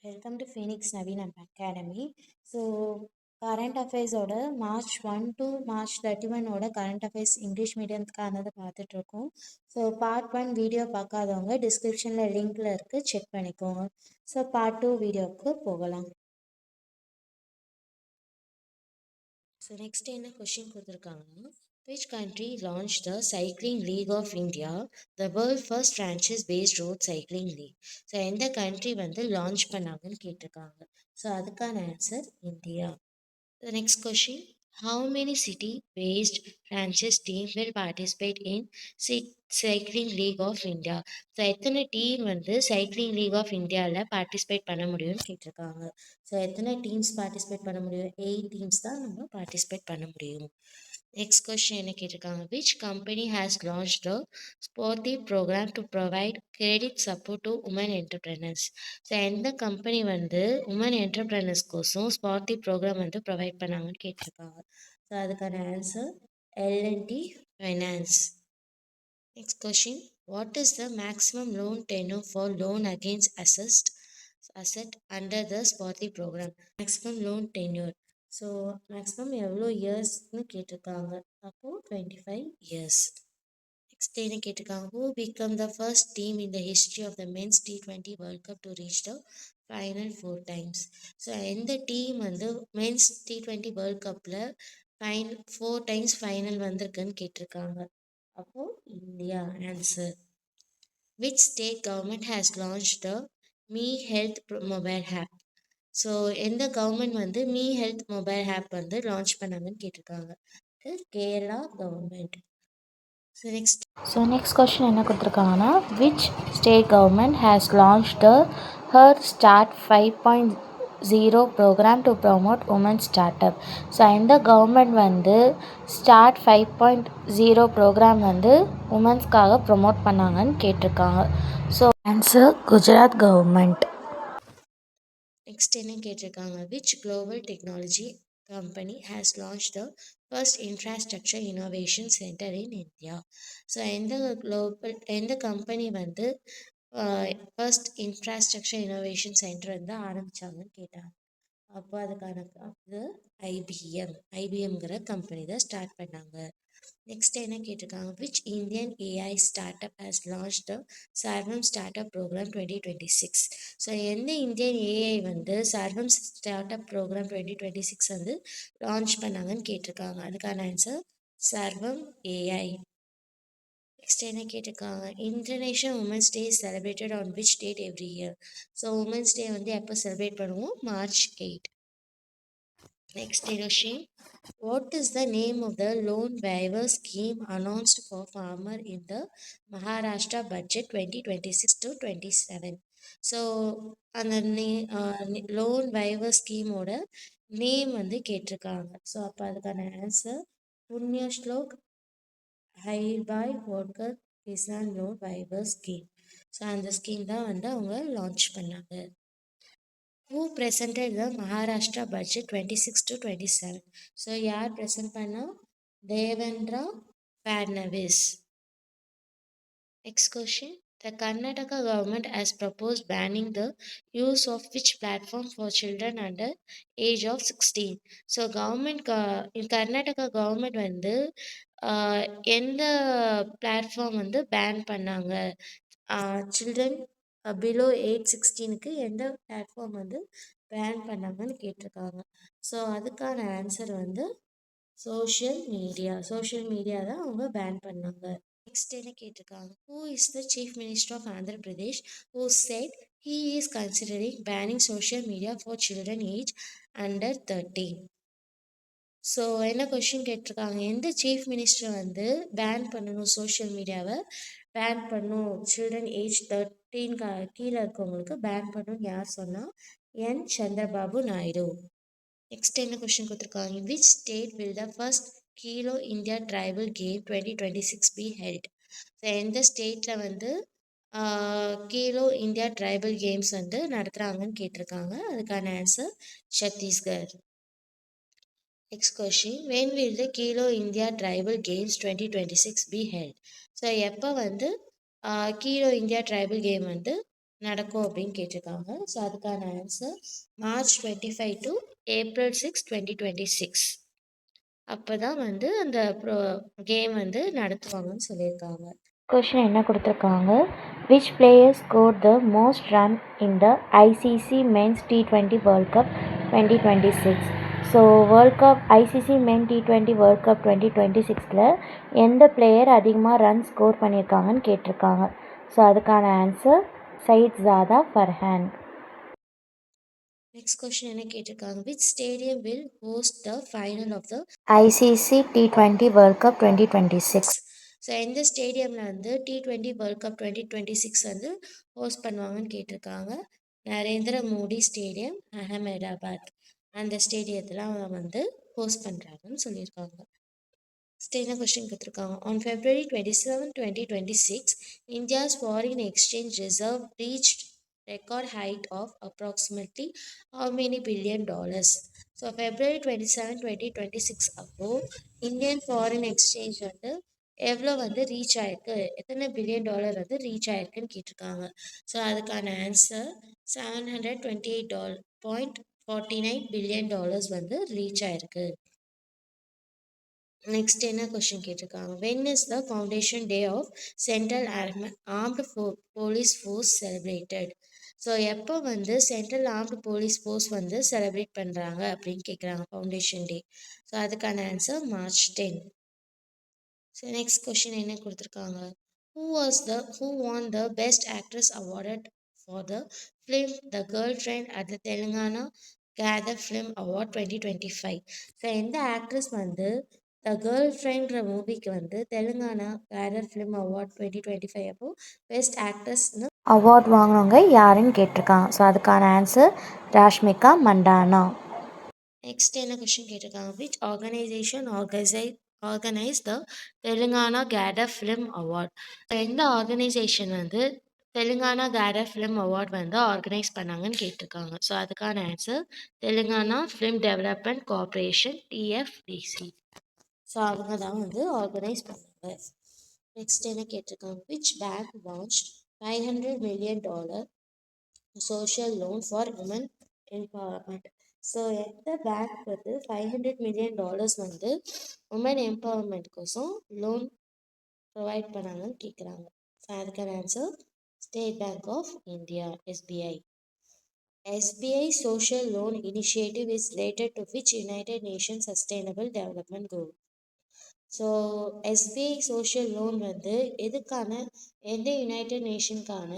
Welcome to Phoenix Naveen Academy. So current அஃபேர்ஸோட March 1 to March 31 current affairs English மீடியத்துக்கானதை பார்த்துட்ருக்கோம். So part 1 video பார்க்காதவங்க டிஸ்கிரிப்ஷனில் லிங்க்ல இருக்குது, செக் பண்ணிக்கோங்க. ஸோ பார்ட் 2 வீடியோவுக்கு போகலாம். ஸோ நெக்ஸ்ட் என்ன கொஷின் கொடுத்துருக்காங்கன்னா, which country launched the Cycling League of India, the world first franchise-based road cycling league? So எந்த கண்ட்ரி வந்து லான்ச் பண்ணாங்கன்னு கேட்டிருக்காங்க. ஸோ அதுக்கான answer India. The next question, how many city-based franchise team will participate in Cycling League of India? So எத்தனை team வந்து cycling league of இந்தியாவில் participate பண்ண முடியும்னு கேட்டிருக்காங்க. ஸோ எத்தனை டீம்ஸ் பார்ட்டிசிபேட் பண்ண முடியும்? 8 டீம்ஸ் தான் நம்ம பார்ட்டிசிபேட் பண்ண முடியும். நெக்ஸ்ட் கொஸ்டின் என்ன கேட்டிருக்காங்க, which company has launch the sporty programme to provide credit support to women entrepreneurs? So எந்த கம்பெனி வந்து உமன் என்டர்பிரினர்ஸ்க்கோசம் ஸ்போர்ட்டி ப்ரோக்ராம் வந்து ப்ரொவைட் பண்ணாங்கன்னு கேட்டிருக்காங்க. ஸோ அதுக்கான answer L&T finance. Next question, what is the maximum loan tenure for loan against asset under the SPARTY program? Maximum loan tenure. So maximum எவ்வளோ இயர்ஸ்னு கேட்டிருக்காங்க. அப்போது 25 years. நெக்ஸ்ட் என்ன கேட்டிருக்காங்க, who become the first team in the history of the men's T20 World Cup to reach the final 4 times? So எந்த team வந்து men's T20 world கப்பில் 4 times final வந்திருக்குன்னு கேட்டிருக்காங்க. அப்போது India answer. Which state government has launch the me health mobile app? So எந்த government வந்து me health mobile app வந்து launch பண்ணாங்கன்னு கேட்டிருக்காங்க. Kerala government. So next question என்ன கொடுத்துருக்காங்கன்னா, which state government has launch the her start 5.0 programme to promote women start up? So எந்த government வந்து start 5.0 program வந்து உமன்ஸ்க்காக ப்ரொமோட் பண்ணாங்கன்னு கேட்டிருக்காங்க. So answer Gujarat government. Next என்ன கேட்டிருக்காங்க, which global technology company has launch the first infrastructure innovation centre in India? So எந்த company வந்து first infrastructure innovation centre வந்து ஆரம்பித்தாங்கன்னு கேட்டாங்க. அப்போ அதுக்கான அது ஐபிஎம்ங்கிற கம்பெனி தான் ஸ்டார்ட் பண்ணாங்க. நெக்ஸ்ட் என்ன கேட்டிருக்காங்க, which Indian AI start up has launch த சர்வம் ஸ்டார்ட் அப் ப்ரோக்ராம் 2026? ஸோ எந்த இந்தியன் ஏஐ வந்து சர்வம் ஸ்டார்ட் அப் ப்ரோக்ராம் 2026 வந்து லான்ச் பண்ணாங்கன்னு கேட்டிருக்காங்க. அதுக்கான ஆன்சர் சர்வம் ஏஐ. நெக்ஸ்ட் என்ன கேட்டிருக்காங்க, international women's day is celebrated on which date every year? So women's day வந்து எப்போ செலிப்ரேட் பண்ணுவோம்? March 8. Next question, what is the name of the loan waiver scheme announced for farmer in the Maharashtra budget 2026-27? So அந்த loan waiver ஸ்கீமோட name வந்து கேட்டிருக்காங்க. So அப்போ அதுக்கான answer Punyashlok Ahilyabai Holkar Kisan loan waiver scheme. So அந்த ஸ்கீம் தான் வந்து அவங்க லான்ச் பண்ணாங்க. Who presented the Maharashtra budget 26-27? So யார் ப்ரெசென்ட் பண்ணால்? Devendra Fadnavis. Next question, the Karnataka government has proposed banning the use of which platform for children under age of 16? So Karnataka government வந்து எந்த platform வந்து பேன் பண்ணாங்க? சில்ட்ரன் பிலோ ஏஜ் 16க்கு எந்த platform வந்து pan பண்ணாங்கன்னு கேட்டிருக்காங்க. ஸோ அதுக்கான ஆன்சர் வந்து சோஷியல் மீடியா தான் அவங்க பேன் பண்ணாங்க. நெக்ஸ்ட் என்ன கேட்டிருக்காங்க, who is the chief minister of Andhra Pradesh who said he is considering banning social media for children age under 13? So என்ன கொஷின் கேட்டிருக்காங்க, எந்த சீஃப் மினிஸ்டர் வந்து பேன் பண்ணணும், சோஷியல் மீடியாவை பேன் பண்ணும், சில்ட்ரன் ஏஜ் 13 கீழே இருக்கவங்களுக்கு பேன் பண்ணணும்னு யார் சொன்னால்? என் சந்திரபாபு நாயுடு. நெக்ஸ்ட் என்ன கொஷின் கொடுத்துருக்காங்க, which state will the first Khelo India tribal game 2026 be held? So எந்த ஸ்டேட்டில் வந்து கீலோ இந்தியா ட்ரைபல் கேம்ஸ் வந்து நடத்துகிறாங்கன்னு கேட்டிருக்காங்க. அதுக்கான answer Chhattisgarh. Next question, when will the Kilo India Tribal Games 2026 be held? So எப்போ வந்து கீலோ இந்தியா ட்ரைபல் கேம் வந்து நடக்கும் அப்படின்னு கேட்டிருக்காங்க. ஸோ அதுக்கான ஆன்சர் March 25 to April 6, 2026 அப்போ தான் வந்து அந்த கேம் வந்து நடத்துவாங்கன்னு சொல்லியிருக்காங்க. கொஷின் என்ன கொடுத்துருக்காங்க? Which player score the most run in the ICC men's T20 world cup 2026? So world cup ICC men T20 world cup 2026ல் எந்த பிளேயர் அதிகமாக ரன் ஸ்கோர் பண்ணியிருக்காங்கன்னு கேட்டிருக்காங்க. ஸோ அதுக்கான answer Syed Zada Farhan. Next question என்ன கேட்டிருக்காங்க? Which stadium will host the final of the ICC T20 world cup 2026? So எந்த ஸ்டேடியமில் வந்து T20 வேர்ல்ட் கப் 2026 வந்து ஹோஸ்ட் பண்ணுவாங்கன்னு கேட்டிருக்காங்க. நரேந்திர மோடி ஸ்டேடியம், அகமதாபாத். அந்த ஸ்டேடியத்தில் வந்து ஹோஸ்ட் பண்ணுறாங்கன்னு சொல்லியிருக்காங்க. என்ன கொஸ்டின் கொடுத்துருக்காங்க? On February 27, 2026, India's foreign exchange reserve reached record height of approximately how many billion dollars? So February 27, 2026 அப்போ இந்தியன் ஃபாரின் எக்ஸ்சேஞ்ச் வந்து எவ்வளோ வந்து ரீச் ஆயிருக்கு, எத்தனை பில்லியன் டாலர் வந்து ரீச் ஆயிருக்குன்னு கேட்டிருக்காங்க. ஸோ அதுக்கான ஆன்சர் $728.49 பில்லியன் வந்து ரீச் ஆயிருக்கு. நெக்ஸ்ட் என்ன கொஸ்டின் கேட்டிருக்காங்க? When is the foundation day of central armed police force celebrated? So எப்போ வந்து சென்ட்ரல் ஆர்ம்டு போலீஸ் ஃபோர்ஸ் வந்து செலிப்ரேட் பண்ணுறாங்க அப்படின்னு கேட்குறாங்க ஃபவுண்டேஷன் டே. ஸோ அதுக்கான answer March 10. So next question என்ன கொடுத்துருக்காங்க? Who won the Best Actress awarded for the film The Girlfriend at the Telangana Gather Film Award 2025? So எந்த actress வந்து the girl ஃப்ரெண்ட்ற மூவிக்கு வந்து தெலுங்கானா கேடர் ஃபிலிம் அவார்ட் 2025 அப்போ best ஆக்ட்ரஸ்னு award வாங்கினவங்க யாருன்னு கேட்டிருக்காங்க. ஸோ அதுக்கான ஆன்சர் ராஷ்மிகா மண்டானா. நெக்ஸ்ட் என்ன கொஸ்டின் கேட்டிருக்காங்க? Which organisation organise the Telangana Gaddar film award? எந்த ஆர்கனைசேஷன் வந்து தெலுங்கானா கேடர் ஃபிலிம் அவார்ட் வந்து ஆர்கனைஸ் பண்ணாங்கன்னு கேட்டிருக்காங்க. ஸோ அதுக்கான answer Telangana film development corporation TFDC. So அவங்க தான் வந்து ஆர்கனைஸ் பண்ணாங்க. நெக்ஸ்ட் என்ன கேட்டிருக்காங்க? Which bank launch $500 million social loan for women empowerment? So எந்த பேங்க் வந்து $500 million வந்து உமன் எம்பவர்மெண்ட்கோசம் லோன் ப்ரொவைட் பண்ணாங்கன்னு கேட்குறாங்க. ஸோ அதுக்கான answer State Bank of India, SBI. SBI Social Loan Initiative is related to which United Nations Sustainable Development Goal? So SBI social loan வந்து எதுக்கான, எந்த United நேஷனுக்கான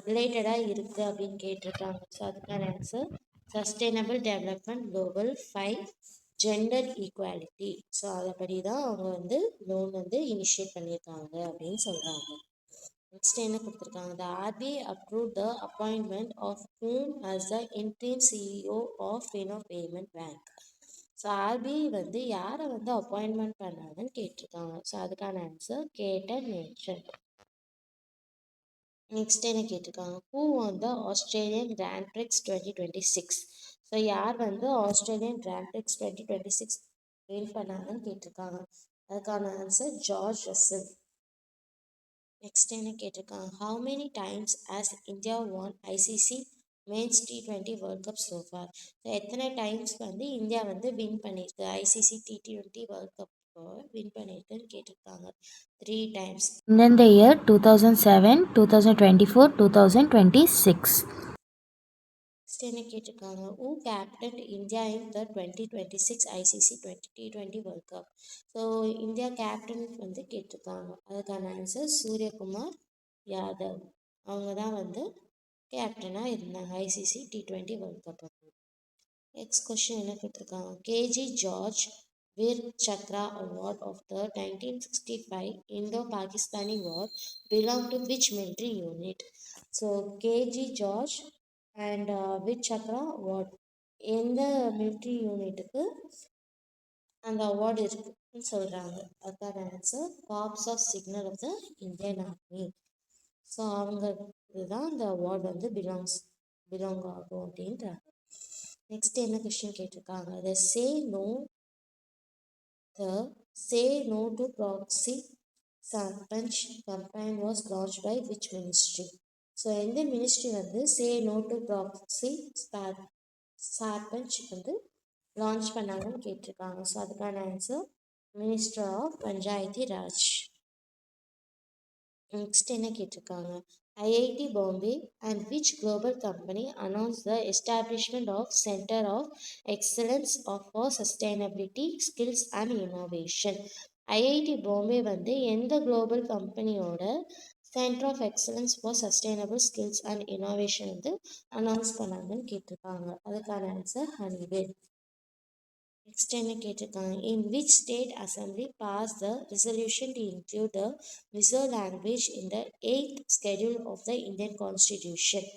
ரிலேட்டடாக இருக்குது அப்படின்னு கேட்டிருக்காங்க. ஸோ அதுக்கான answer sustainable development global 5 gender equality. So அதைப்படி தான் அவங்க வந்து லோன் வந்து இனிஷியேட் பண்ணியிருக்காங்க அப்படின்னு சொல்கிறாங்க. நெக்ஸ்ட் என்ன கொடுத்துருக்காங்க? The RBI approve the appointment of whom as the interim CEO of Fino Payment Bank? ஸோ RBI வந்து யாரை வந்து அப்பாயின்மெண்ட் பண்ணாங்கன்னு கேட்டிருக்காங்க. ஸோ அதுக்கான ஆன்சர் கேட்டன் மேன்ஷன். நெக்ஸ்ட் என்ன கேட்டிருக்காங்க? Who won the Australian Grand Prix 2026? So யார் வந்து ஆஸ்திரேலியன் கிராண்ட் பிரிக்ஸ் 2026 வின் பண்ணாங்கன்னு கேட்டிருக்காங்க. அதுக்கான ஆன்சர் ஜார்ஜ் ரசல். நெக்ஸ்ட் என்ன கேட்டிருக்காங்க? How many times has India won ICC men's T20 world cup so far? So எத்தனை டைம்ஸ் வந்து இந்தியா வந்து வின் பண்ணியிருக்கு, ICC T20 world cup win பண்ணியிருக்குன்னு கேட்டிருக்காங்க. 3 times. In the year 2007, 2024, 2026. என்ன கேட்டிருக்காங்க? Who captained India in the 2026 ICC T20 world cup? So India captain வந்து கேட்டிருக்காங்க. அதுக்கான ஆன்சர் சூரியகுமார் யாதவ். அவங்க தான் வந்து கேப்டனாக இருந்தாங்க ICC T20 world cup. Next question என்ன கொடுத்துருக்காங்க? KG George Vir Chakra award of the 1965 Indo Pakistani war belong to which military unit? So KG George and Vir Chakra award எந்த மிலிட்ரி யூனிட்டுக்கு அந்த அவார்டு இருக்குன்னு சொல்கிறாங்க. அதுக்கான ஆன்சர் corps of signal of the Indian army. So அவங்க இதுதான் இந்த அவார்டு வந்து பிலாங் ஆகும் அப்படின்றாங்க. நெக்ஸ்ட் என்ன கொஸ்டின் கேட்டிருக்காங்க? The Say No to Proxy Sarpanch campaign was launched by which ministry? So எந்த மினிஸ்ட்ரி வந்து say no to proxy sarpanch வந்து லான்ச் பண்ணாங்கன்னு கேட்டிருக்காங்க. ஸோ அதுக்கான answer minister of Panchayati Raj. Next என்ன கேட்டிருக்காங்க, IIT Bombay and which global company announce the establishment of centre of excellence for sustainability skills and innovation. IIT Bombay வந்து எந்த குளோபல் கம்பெனியோட centre of excellence for sustainable skills and innovation வந்து announce பண்ணாங்கன்னு கேட்டிருக்காங்க. அதுக்கான answer Honeywell. Next என்ன கேட்டிருக்காங்க, in which state assembly pass the resolution to include the Mizo language in the 8th schedule of the Indian constitution.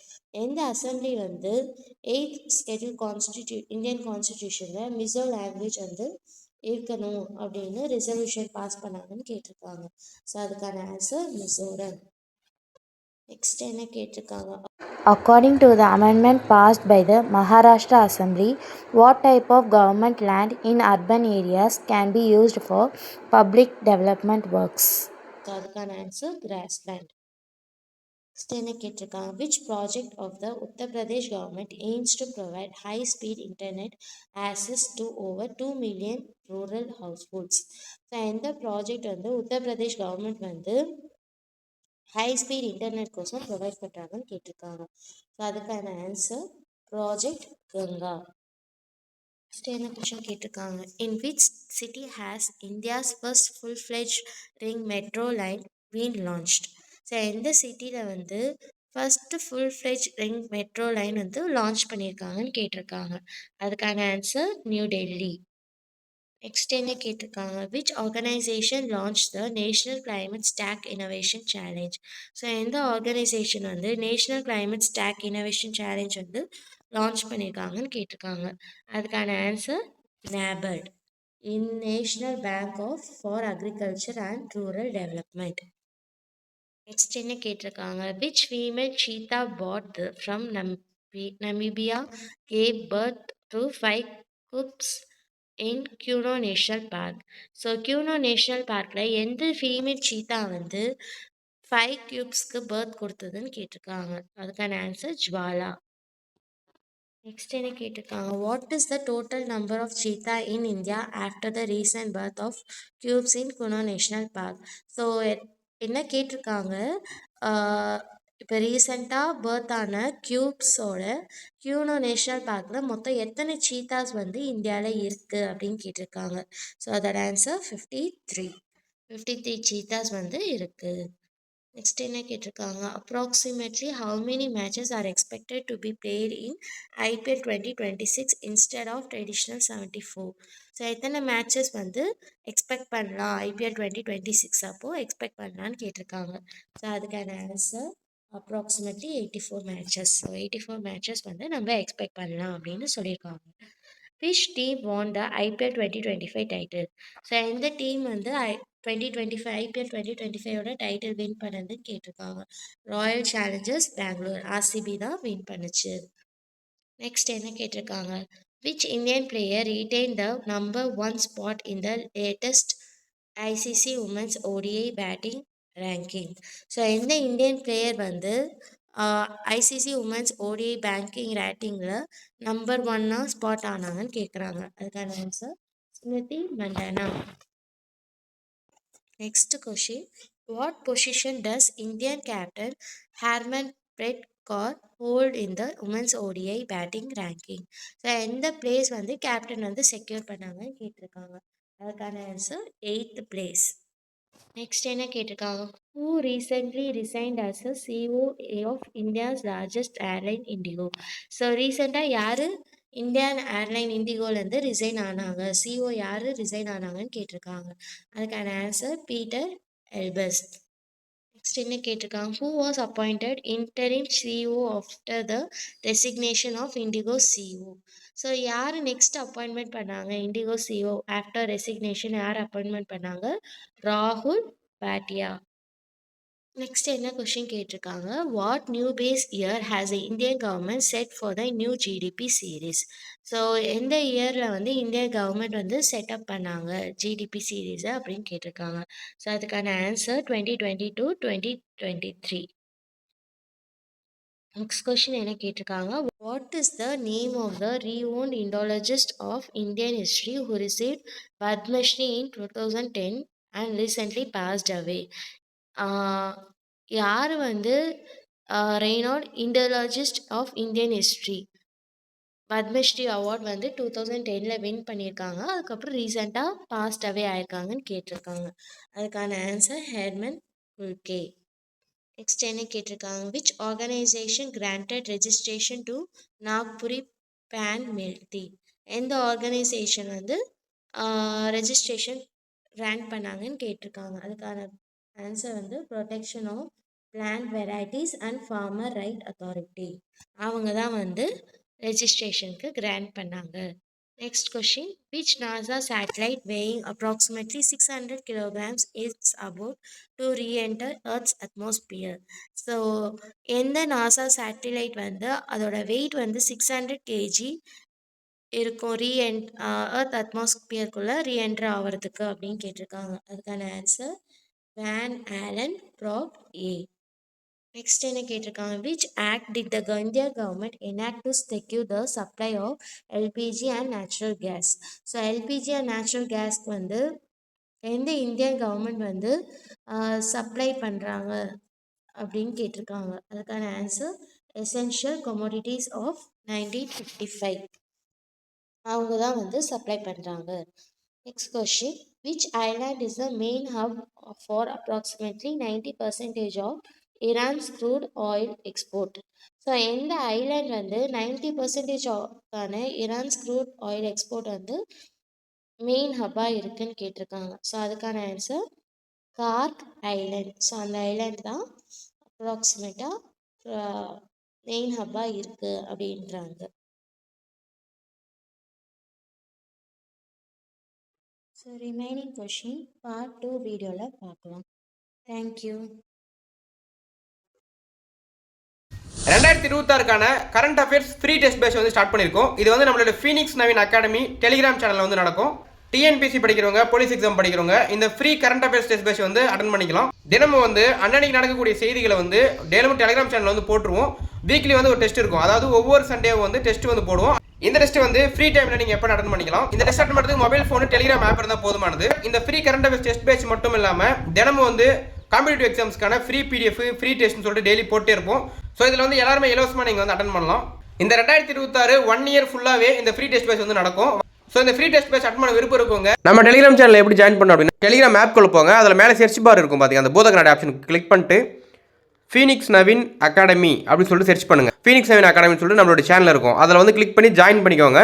எந்த assembly வந்து 8th schedule Indian கான்ஸ்டிடியூஷனில் Mizo language வந்து இருக்கணும் அப்படின்னு ரெசல்யூஷன் பாஸ் பண்ணாங்கன்னு கேட்டிருக்காங்க. ஸோ அதுக்கான ஆன்சர் மிசோரம். நெக்ஸ்ட் என்ன கேட்டிருக்காங்க, according to the amendment passed by the Maharashtra Assembly, what type of government land in urban areas can be used for public development works? So அதுக்கான answer grassland. Next என்ன கேட்டிருக்காங்க, which project of the Uttar Pradesh government aims to provide high speed internet access to over 2 million rural households? So எந்த project வந்து Uttar Pradesh government வந்து high speed internet கோசம் provide பண்ணுறாங்கன்னு கேட்டிருக்காங்க. So அதுக்கான ஆன்சர் ப்ராஜெக்ட் கங்கா. நெக்ஸ்ட் என்ன கொஷின் கேட்டிருக்காங்க, in which city has India's first full fledged ring metro line been launched? So எந்த சிட்டியில் வந்து first full fledged ring metro line வந்து லான்ச் பண்ணியிருக்காங்கன்னு கேட்டிருக்காங்க. அதுக்கான ஆன்சர் நியூ டெல்லி. நெக்ஸ்ட் என்ன கேட்டிருக்காங்க, which organisation launch the national climate stack innovation challenge? So எந்த ஆர்கனைசேஷன் வந்து national climate stack innovation challenge வந்து லான்ச் பண்ணியிருக்காங்கன்னு கேட்டிருக்காங்க. அதுக்கான answer NABARD, in national bank for agriculture and rural development. Next என்ன கேட்டிருக்காங்க, which female cheetah brought from Namibia gave birth to 5 cubs in Kuno national park? So Kuno national பார்க்கில் எந்த female சீத்தா வந்து 5 கியூப்ஸ்க்கு birth கொடுத்ததுன்னு கேட்டிருக்காங்க. அதுக்கான ஆன்சர் ஜுவாலா. நெக்ஸ்ட் என்ன கேட்டிருக்காங்க, what is the total number of cheetah in India after the recent birth of cubs in Kuno national park? So என்ன கேட்டிருக்காங்க, இப்போ ரீசெண்டாக பர்த் ஆன கியூப்ஸோட கியூனோ நேஷ்னல் பார்க்கில் மொத்தம் எத்தனை சீத்தாஸ் வந்து இந்தியாவில் இருக்குது அப்படின்னு கேட்டிருக்காங்க. ஸோ அதோட ஆன்சர் 53 சீத்தாஸ் வந்து இருக்குது. நெக்ஸ்ட் என்ன கேட்டிருக்காங்க, approximately how many matches are expected to be played in IPL 2026 instead of traditional 74? So எத்தனை மேட்சஸ் வந்து எக்ஸ்பெக்ட் பண்ணலாம் IPL 2026 அப்போது எக்ஸ்பெக்ட் பண்ணலான்னு கேட்டிருக்காங்க. ஸோ அதுக்கான answer approximately 84 matches. So 84 matches வந்து நம்ம எக்ஸ்பெக்ட் பண்ணலாம் அப்படின்னு சொல்லியிருக்காங்க. which team won the IPL 2025 title? So எந்த டீம் வந்து 2025 IPL 2025ஓட டைட்டில் வின் பண்ணதுன்னு கேட்டிருக்காங்க. ராயல் சேலஞ்சர்ஸ் பெங்களூர், RCB தான் வின் பண்ணுச்சு. நெக்ஸ்ட் என்ன கேட்டிருக்காங்க, which Indian player retained the number 1 spot in the latest ICC Women's ODI batting ranking? So எந்த Indian player வந்து ஐசிசி உமன்ஸ் ஓடிஐ பேங்கிங் ரேட்டிங்கில் நம்பர் 1 ஸ்பாட் ஆனாங்கன்னு கேட்குறாங்க. அதுக்கான answer Smriti Mandhana. Next question, what position does Indian captain Harmanpreet Kaur hold in the women's ODI batting ranking? So எந்த place வந்து captain வந்து secure பண்ணாங்கன்னு கேட்டிருக்காங்க. அதுக்கான ஆன்சர் 8th பிளேஸ். நெக்ஸ்ட் என்ன கேட்டிருக்காங்க, who recently resigned as a COA of India's largest airline IndiGo? So ரீசெண்டாக யார் இந்தியன் ஏர்லைன் இண்டிகோலேருந்து ரிசைன் ஆனாங்க, சிஓ யார் ரிசைன் ஆனாங்கன்னு கேட்டிருக்காங்க. அதுக்கான ஆன்சர் பீட்டர் எல்பஸ்ட். நெக்ஸ்ட் என்ன கேட்டிருக்காங்க, who was appointed interim CEO after the resignation of IndiGo CEO? So யார் நெக்ஸ்ட் அப்பாயின்மெண்ட் பண்ணாங்க இண்டிகோ சிஓ ஆஃப்டர் ரெசிக்னேஷன் யார் அப்பாயின்மெண்ட் பண்ணாங்க? ராகுல் பாட்டியா. நெக்ஸ்ட் என்ன கொஷின் கேட்டிருக்காங்க, what new base year has the Indian government set for the new GDP series? So எந்த இயரில் வந்து இந்தியன் கவர்மெண்ட் வந்து செட்டப் பண்ணாங்க ஜிடிபி சீரீஸை அப்படின்னு கேட்டிருக்காங்க. ஸோ அதுக்கான ஆன்சர் 2022-2023. நெக்ஸ்ட் கொஸ்டின் என்ன கேட்டிருக்காங்க, what is the name of the renowned Indologist of Indian history who received Padmashri in 2010 and recently passed away? யார் வந்து renowned Indologist of Indian history Padmashri award வந்து 2010 வின் பண்ணியிருக்காங்க, அதுக்கப்புறம் ரீசெண்டாக பாஸ்ட் அவே ஆயிருக்காங்கன்னு கேட்டிருக்காங்க. அதுக்கான ஆன்சர் ஹெர்மன் குல்கே. நெக்ஸ்ட் என்ன கேட்டிருக்காங்க, which organisation granted registration to Nagpuri pan milk? எந்த ஆர்கனைசேஷன் வந்து ரெஜிஸ்ட்ரேஷன் கிராண்ட் பண்ணாங்கன்னு கேட்டிருக்காங்க. அதுக்கான ஆன்சர் வந்து protection of plant varieties and farmer right authority. அவங்க தான் வந்து ரெஜிஸ்ட்ரேஷனுக்கு கிராண்ட் பண்ணாங்க. Next question, which NASA satellite weighing approximately 600 kilograms is about to re-enter Earth's atmosphere? So, எந்த NASA satellite வந்து அதோட weight வந்து 600 kg இருக்கும் Earth atmosphere-குள்ள re-enter ஆகிறதுக்கு அப்படின்னு கேட்டிருக்காங்க. அதுக்கான answer Van Allen Probe A. Next என்ன கேட்டிருக்காங்க, which act did the India government enact to secure the supply of LPG and natural gas? So LPG and natural கேஸ்க்கு வந்து எந்த இந்தியன் கவர்மெண்ட் வந்து சப்ளை பண்ணுறாங்க அப்படின்னு கேட்டிருக்காங்க. அதுக்கான ஆன்சர் எசென்ஷியல் கமோடிட்டிஸ் ஆஃப் 1955. அவங்க தான் வந்து சப்ளை பண்ணுறாங்க. Next question, which island is the main hub for approximately 90% of Iran's crude oil export? So எந்த ஐலாண்ட் வந்து 90% ஈரான்ஸ் க்ரூட் ஆயில் எக்ஸ்போர்ட் வந்து மெயின் ஹப்பாக இருக்குன்னு கேட்டிருக்காங்க. ஸோ அதுக்கான ஆன்சர் கார்க் ஐலாண்ட். ஸோ அந்த ஐலாண்ட் தான் அப்ராக்சிமேட்டாக மெயின் ஹப்பாக இருக்குது அப்படின்றாங்க. ஸோ ரிமைனிங் கொஷின் பார்ட் 2 வீடியோவில் பார்க்கலாம். தேங்க்யூ. 2026க்கான current affairs free test batch வந்து ஸ்டார்ட் பண்ணியிருக்கோம். இது வந்து நம்மளோட ஃபீனிக்ஸ் நவீன் அகாடமி டெலிகிராம் சேனலில் வந்து நடக்கும். டிஎன்பிசி படிக்கிறவங்க, போலீஸ் எக்ஸாம் படிக்கிறவங்க இந்த free current affairs test batch வந்து அட்டன் பண்ணிக்கலாம். தினமும் வந்து அன்னன்னைக்கு நடக்கக்கூடிய செய்திகளை வந்து டெய்லியும் டெலிகிராம் சேனலில் வந்து போட்டுருவோம். வீக்லி வந்து ஒரு டெஸ்ட் இருக்கும், அதாவது ஒவ்வொரு சண்டேவும் வந்து டெஸ்ட் வந்து போடுவோம். இந்த டெஸ்ட் வந்து ஃப்ரீ டைமில் நீங்கள் எப்போ அட்டன் பண்ணிக்கலாம். இந்த டெஸ்ட் அட்டன் பண்ணுறதுக்கு மொபைல் ஃபோனு டெலிகிராம் ஆப் இருந்தால் போதுமானது. இந்த free current affairs test batch மட்டும் இல்லாமல் தினமும் வந்து காம்படிட்டிவ் எக்ஸாம்ஸ்க்கான ஃப்ரீ பிடிஎஃப், ஃப்ரீ டெஸ்ட்னு சொல்லிட்டு டெய்லி போட்டே இருப்போம். ஸோ இதில் வந்து எல்லாருமே இலவசமாக நீங்கள் வந்து அட்டன் பண்ணலாம். இந்த 2026 1 இயர் ஃபுல்லாகவே இந்த ஃப்ரீ டெஸ்ட் பேட்ச் வந்து நடக்கும். ஸோ இந்த ஃப்ரீ டெஸ்ட் பேட்ச் அட்டன் பண்ண விருப்பம் இருக்கவங்க நம்ம டெலிகிராம் சேனல் எப்படி ஜாயின் பண்ணோம் அப்படின்னா, டெலிகிராம் ஆப்குள்ள போங்க. அதில் மேலே சர்ச் பார் இருக்கும் பார்த்தீங்க, அந்த பூதகநாடு ஆப்ஷன் கிளிக் பண்ணிட்டு ஃபீனிக்ஸ் நவீன் அகாடமி அப்படின்னு சொல்லிட்டு சர்ச் பண்ணுங்கள். ஃபீனிக்ஸ் நவீன் அகாடமின்னு சொல்லிட்டு நம்மளோட சேனல் இருக்கும், அதில் வந்து கிளிக் பண்ணி ஜாயின் பண்ணிக்கோங்க.